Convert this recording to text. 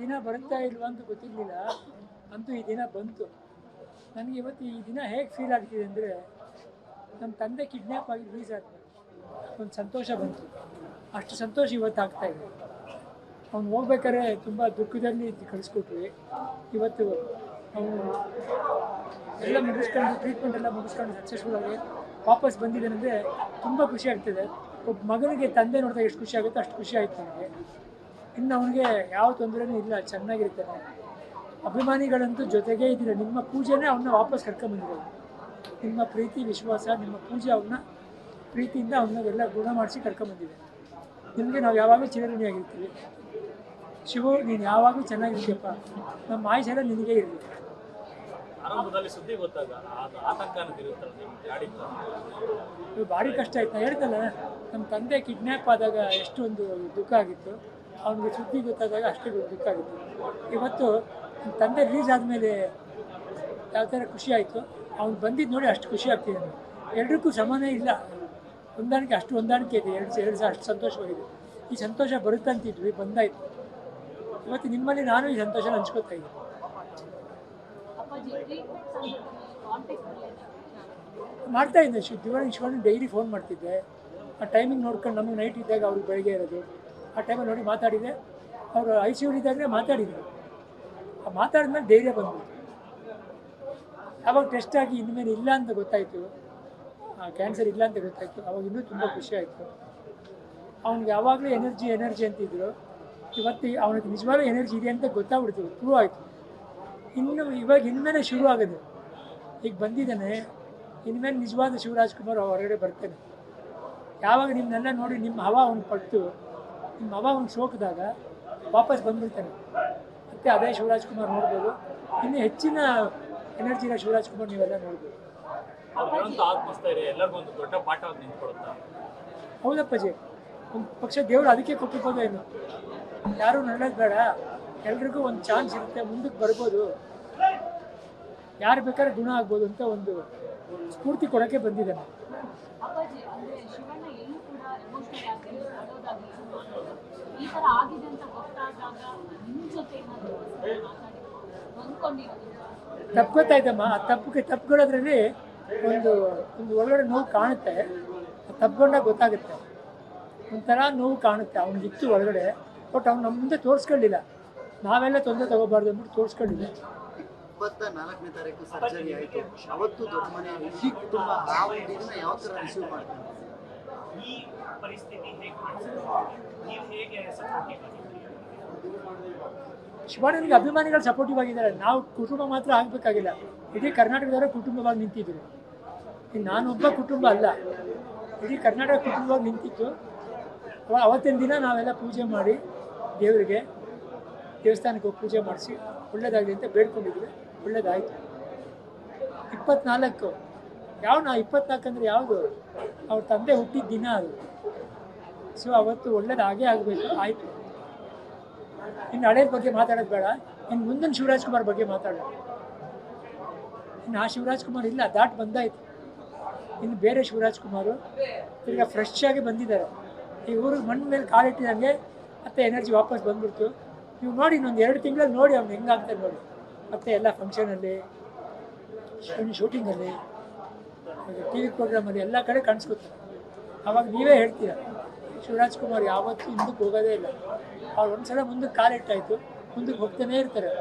ದಿನ ಬರುತ್ತಾ ಇಲ್ವಾ ಅಂತ ಗೊತ್ತಿರಲಿಲ್ಲ, ಅಂತೂ ಈ ದಿನ ಬಂತು. ನನಗೆ ಇವತ್ತು ಈ ದಿನ ಹೇಗೆ ಫೀಲ್ ಆಗ್ತಿದೆ ಅಂದರೆ, ನಮ್ಮ ತಂದೆ ಕಿಡ್ನ್ಯಾಪ್ ಆಗಿ ರಿಲೀಸ್ ಆದಮೇಲೆ ಒಂದು ಸಂತೋಷ ಬಂತು. ಅಷ್ಟು ಸಂತೋಷ ಇವತ್ತು ಆಗ್ತಾಯಿದೆ. ಅವ್ನು ಹೋಗ್ಬೇಕಾದ್ರೆ ತುಂಬ ದುಃಖದಲ್ಲಿ ಕಳಿಸ್ಕೊಟ್ವಿ. ಇವತ್ತು ಅವನು ಎಲ್ಲ ಮುಗಿಸ್ಕೊಂಡು, ಟ್ರೀಟ್ಮೆಂಟ್ ಎಲ್ಲ ಮುಗಿಸ್ಕೊಂಡು ಸಕ್ಸಸ್ಫುಲ್ಲಾಗಿ ವಾಪಸ್ ಬಂದಿದ್ದಾನೆಂದರೆ ತುಂಬ ಖುಷಿ ಆಗ್ತಿದೆ. ಒಬ್ಬ ಮಗನಿಗೆ ತಂದೆ ನೋಡಿದಾಗ ಎಷ್ಟು ಖುಷಿ ಆಗುತ್ತೋ ಅಷ್ಟು ಖುಷಿ ಆಯಿತು ನನಗೆ. ಇನ್ನು ಅವನಿಗೆ ಯಾವ ತೊಂದರೆನೂ ಇಲ್ಲ, ಚೆನ್ನಾಗಿರ್ತಾನೆ. ಅಭಿಮಾನಿಗಳಂತೂ ಜೊತೆಗೇ ಇದ್ದೀರ. ನಿಮ್ಮ ಪೂಜೆನೇ ಅವನ್ನ ವಾಪಸ್ ಕರ್ಕೊಂಬಂದಿರೋದು. ನಿಮ್ಮ ಪ್ರೀತಿ ವಿಶ್ವಾಸ, ನಿಮ್ಮ ಪೂಜೆ ಅವನ್ನ ಪ್ರೀತಿಯಿಂದ ಅವನ್ನೆಲ್ಲ ಗುಣ ಮಾಡಿಸಿ ಕರ್ಕೊಂಬಂದಿದೆ. ನಿಮಗೆ ನಾವು ಯಾವಾಗಲೂ ಚಿರಋಣಿಯಾಗಿರ್ತೀವಿ. ಶಿವು, ನೀನು ಯಾವಾಗಲೂ ಚೆನ್ನಾಗಿರ್ತೀಯಪ್ಪ, ನಮ್ಮ ಆಯುಷೆಲ್ಲ ನಿನಗೆ ಇರಲಿ. ಆರಂಭದಲ್ಲಿ ಸುದ್ದಿ ಗೊತ್ತಾಗ ಭಾರಿ ಕಷ್ಟ ಆಯ್ತು. ನಾನು ಹೇಳ್ತಲ್ಲ, ನಮ್ಮ ತಂದೆ ಕಿಡ್ನ್ಯಾಪ್ ಆದಾಗ ಎಷ್ಟೊಂದು ದುಃಖ ಆಗಿತ್ತು. ಅವನಿಗೆ ಸುದ್ದಿ ಗೊತ್ತಾದಾಗ ಅಷ್ಟೇ ದುಃಖ ಆಗಿತ್ತು. ಇವತ್ತು ನಮ್ಮ ತಂದೆ ರಿಲೀಸ್ ಆದಮೇಲೆ ಯಾವ ಥರ ಖುಷಿ ಆಯಿತು, ಅವ್ನು ಬಂದಿದ್ದು ನೋಡಿ ಅಷ್ಟು ಖುಷಿ ಆಗ್ತಿದೆ ನನಗೆ. ಎಲ್ರಿಗೂ ಸಮಾನ ಇಲ್ಲ, ಹೊಂದಾಣಿಕೆ, ಅಷ್ಟು ಹೊಂದಾಣಿಕೆ ಇದೆ. ಎರಡು ಸಹ ಅಷ್ಟು ಸಂತೋಷವಾಗಿದೆ. ಈ ಸಂತೋಷ ಬರುತ್ತಂತಿದ್ವಿ, ಬಂದಾಯಿತು. ಇವತ್ತು ನಿಮ್ಮಲ್ಲಿ ನಾನು ಈ ಸಂತೋಷ ಹಂಚ್ಕೋತಾ ಇದ್ದೀನಿ. ಮಾಡ್ತಾ ಇದ್ದೆ ಶಿವಣ್ಣ ಡೈಲಿ ಫೋನ್ ಮಾಡ್ತಿದ್ದೆ. ಆ ಟೈಮಿಂಗ್ ನೋಡ್ಕೊಂಡು, ನಮಗೆ ನೈಟ್ ಇದ್ದಾಗ ಅವ್ರಿಗೆ ಬೆಳಗ್ಗೆ ಇರೋದು, ಆ ಟೈಮಲ್ಲಿ ನೋಡಿ ಮಾತಾಡಿದೆ. ಅವರು ICU ಮಾತಾಡಿದರು. ಆ ಮಾತಾಡಿದ್ಮೇಲೆ ಧೈರ್ಯ ಬಂದ್ಬಿಟ್ಟು ಆವಾಗ ಟೆಸ್ಟ್ ಆಗಿ ಇನ್ಮೇಲೆ ಇಲ್ಲ ಅಂತ ಗೊತ್ತಾಯಿತು, ಕ್ಯಾನ್ಸರ್ ಇಲ್ಲ ಅಂತ ಗೊತ್ತಾಯಿತು. ಅವಾಗ ಇನ್ನೂ ತುಂಬ ಖುಷಿ ಆಯಿತು. ಅವ್ನಿಗೆ ಯಾವಾಗಲೂ ಎನರ್ಜಿ ಅಂತಿದ್ರು. ಇವತ್ತು ಅವನಿಗೆ ನಿಜವಾಗ್ಲೂ ಎನರ್ಜಿ ಇದೆ ಅಂತ ಗೊತ್ತಾಗ್ಬಿಡ್ತು, ಪ್ರೂವ್ ಆಯಿತು. ಇವಾಗ ಇನ್ಮೇಲೆ ಶುರು ಆಗೋದು. ಈಗ ಬಂದಿದ್ದಾನೆ, ಇನ್ಮೇಲೆ ನಿಜವಾದ ಶಿವರಾಜ್ಕುಮಾರ್ ಹೊರಗಡೆ ಬರ್ತಾನೆ. ಯಾವಾಗ ನಿಮ್ಮನ್ನೆಲ್ಲ ನೋಡಿ ನಿಮ್ಮ ಹವಾ ಅವ್ನು ಪಟ್ಟು, ನಿಮ್ಮ ಹವಾ ಅವ್ನು ಸೋಕಿದಾಗ ವಾಪಸ್ ಬಂದ್ಬಿಡ್ತಾನೆ. ಮತ್ತು ಅದೇ ಶಿವರಾಜ್ಕುಮಾರ್ ನೋಡ್ಬೋದು. ಇನ್ನು ಹೆಚ್ಚಿನ ಎನರ್ಜಿ ಇರೋ ಶಿವರಾಜ್ಕುಮಾರ್ ನೀವೆಲ್ಲ ನೋಡ್ಬೋದು. ಹೌದಪ್ಪಾಜಿ, ಒಂದು ಪಕ್ಷ ದೇವರು ಅದಕ್ಕೆ ಕೊಟ್ಟಿರ್ಬೋದು ಏನು. ಯಾರೂ ನಡೋದು ಬೇಡ, ಎಲ್ರಿಗೂ ಒಂದು ಚಾನ್ಸ್ ಇರುತ್ತೆ, ಮುಂದಕ್ಕೆ ಬರ್ಬೋದು, ಯಾರು ಬೇಕಾದ್ರೆ ಗುಣ ಆಗ್ಬೋದು ಅಂತ ಒಂದು ಸ್ಫೂರ್ತಿ ಕೊಡೋಕ್ಕೆ ಬಂದಿದ್ದಾನೆ. ತಪ್ಪಿಗೊತ್ತಾಯ್ತಮ್ಮ. ಆ ತಪ್ಪುಗಳದ್ರಲ್ಲಿ ಒಂದು ಒಳಗಡೆ ನೋವು ಕಾಣುತ್ತೆ. ತಪ್ಪಿಕೊಂಡಾಗ ಗೊತ್ತಾಗುತ್ತೆ, ಒಂಥರ ನೋವು ಕಾಣುತ್ತೆ. ಅವನಿಗಿತ್ತು ಒಳಗಡೆ, ಬಟ್ ಅವ್ನು ನಮ್ಮ ಮುಂದೆ ತೋರಿಸ್ಕೊಳ್ಳಿಲ್ಲ. ನಾವೆಲ್ಲ ತೊಂದರೆ ತಗೋಬಾರ್ದು ಅಂದ್ಬಿಟ್ಟು ತೋರಿಸ್ಕೊಂಡಿಲ್ಲ. 24ನೇ ತಾರೀಕು ಸರ್ಜರಿ ಆಯಿತು. ಅವತ್ತು ದೊಡ್ಡ ಮನೆ ಇಡೀ ಕುಟುಂಬ ಆ ಒಂದು ಇದನ್ನ ಯಾವ ಥರ ರಿಸೀವ್ ಮಾಡ್ತಾರೆ? ಈ ಪರಿಸ್ಥಿತಿ ಹೇಗೆ ಶಿವಣ್ಣನಿಗೆ ಅಭಿಮಾನಿಗಳು ಸಪೋರ್ಟಿವ್ ಆಗಿದ್ದಾರೆ. ನಾವು ಕುಟುಂಬ ಮಾತ್ರ ಆಗಬೇಕಾಗಿಲ್ಲ, ಇಡೀ ಕರ್ನಾಟಕದವರೇ ಕುಟುಂಬವಾಗಿ ನಿಂತಿದ್ರು. ನಾನೊಬ್ಬ ಕುಟುಂಬ ಅಲ್ಲ, ಇಡೀ ಕರ್ನಾಟಕ ಕುಟುಂಬವಾಗಿ ನಿಂತಿತ್ತು. ಅವತ್ತಿನ ದಿನ ನಾವೆಲ್ಲ ಪೂಜೆ ಮಾಡಿ ದೇವರಿಗೆ ದೇವಸ್ಥಾನಕ್ಕೆ ಹೋಗಿ ಪೂಜೆ ಮಾಡಿಸಿ ಒಳ್ಳೇದಾಗಲಿ ಅಂತ ಬೇಡ್ಕೊಂಡಿದ್ವಿ. ಒಳ್ಳೇದಾಯಿತು. 24 ನಾವು 24 ಅಂದರೆ ಯಾವುದು? ಅವ್ರ ತಂದೆ ಹುಟ್ಟಿದ ದಿನ ಅದು. ಸೊ ಅವತ್ತು ಒಳ್ಳೇದಾಗೇ ಆಗಬೇಕು, ಆಯಿತು. ಇನ್ನು ಹಳೇದ ಬಗ್ಗೆ ಮಾತಾಡೋದು ಬೇಡ, ಇನ್ನು ಮುಂದಿನ ಶಿವರಾಜ್ಕುಮಾರ್ ಬಗ್ಗೆ ಮಾತಾಡೋಣ. ಇನ್ನು ಆ ಶಿವರಾಜ್ಕುಮಾರ್ ಇಲ್ಲ, ದಾಟ್ ಬಂದಾಯಿತು. ಇನ್ನು ಬೇರೆ ಶಿವರಾಜ್ಕುಮಾರು ಈಗ ಫ್ರೆಶ್ ಆಗಿ ಬಂದಿದ್ದಾರೆ. ಈ ಊರಿಗೆ ಮಣ್ಣು ಮೇಲೆ ಕಾಲಿಟ್ಟಿದಂಗೆ ಮತ್ತೆ ಎನರ್ಜಿ ವಾಪಸ್ ಬಂದ್ಬಿಡ್ತು. ನೀವು ನೋಡಿ, ಇನ್ನೊಂದು 2 ತಿಂಗಳಲ್ಲಿ ನೋಡಿ ಅವ್ನು ಹೆಂಗಾಗ್ತಾರೆ ನೋಡಿ. ಮತ್ತು ಎಲ್ಲ ಫಂಕ್ಷನಲ್ಲಿ, ಶೂಟಿಂಗಲ್ಲಿ, TV ಪ್ರೋಗ್ರಾಮಲ್ಲಿ ಎಲ್ಲ ಕಡೆ ಕಾಣಿಸ್ಕೊತಾರೆ. ಆವಾಗ ನೀವೇ ಹೇಳ್ತೀರ, ಶಿವರಾಜ್ಕುಮಾರ್ ಯಾವತ್ತೂ ಹಿಂದಕ್ಕೆ ಹೋಗೋದೇ ಇಲ್ಲ. ಅವ್ರು ಒಂದ್ಸಲ ಮುಂದಕ್ಕೆ ಕಾಲಿಟ್ಟಾಯಿತು, ಮುಂದಕ್ಕೆ ಹೋಗ್ತಾನೇ ಇರ್ತಾರೆ.